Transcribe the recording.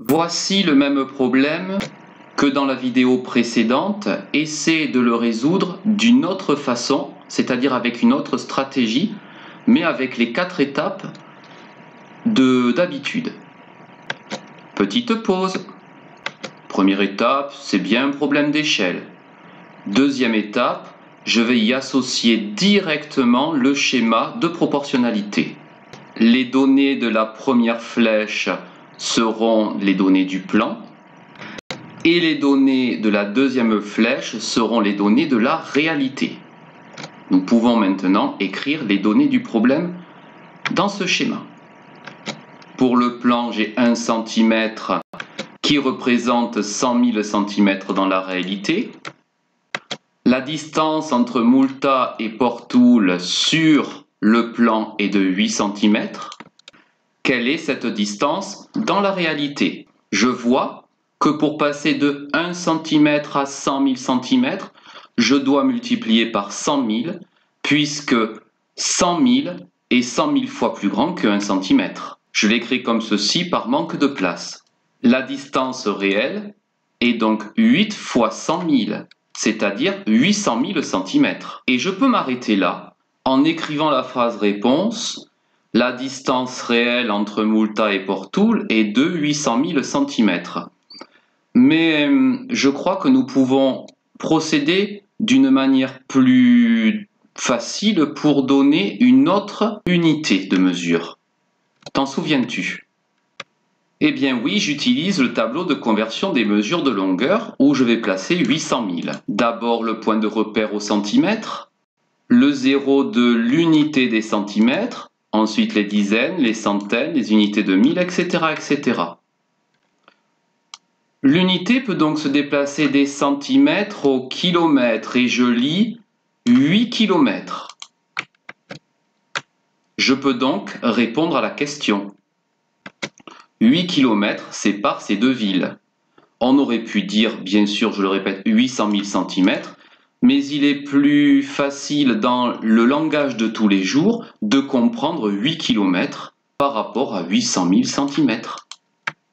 Voici le même problème que dans la vidéo précédente. Essaie de le résoudre d'une autre façon, c'est-à-dire avec une autre stratégie, mais avec les 4 étapes d'habitude. Petite pause. Première étape, c'est bien un problème d'échelle. Deuxième étape, je vais y associer directement le schéma de proportionnalité. Les données de la première flèche seront les données du plan et les données de la deuxième flèche seront les données de la réalité. Nous pouvons maintenant écrire les données du problème dans ce schéma. Pour le plan, j'ai 1 cm qui représente 100 000 cm dans la réalité. La distance entre Moulta et Portoul sur le plan est de 8 cm. Quelle est cette distance dans la réalité? Je vois que pour passer de 1 cm à 100 000 cm, je dois multiplier par 100 000, puisque 100 000 est 100 000 fois plus grand que 1 cm. Je l'écris comme ceci par manque de place. La distance réelle est donc 8 fois 100 000, c'est-à-dire 800 000 cm. Et je peux m'arrêter là en écrivant la phrase réponse. La distance réelle entre Moulta et Portoul est de 800 000 cm. Mais je crois que nous pouvons procéder d'une manière plus facile pour donner une autre unité de mesure. T'en souviens-tu? Eh bien oui, j'utilise le tableau de conversion des mesures de longueur où je vais placer 800 000. D'abord le point de repère au centimètre, le zéro de l'unité des centimètres, ensuite les dizaines, les centaines, les unités de mille, etc. etc. L'unité peut donc se déplacer des centimètres au kilomètre et je lis 8 km. Je peux donc répondre à la question. 8 km séparent ces deux villes. On aurait pu dire, bien sûr, je le répète, 800 000 cm, mais il est plus facile dans le langage de tous les jours de comprendre 8 km par rapport à 800 000 cm.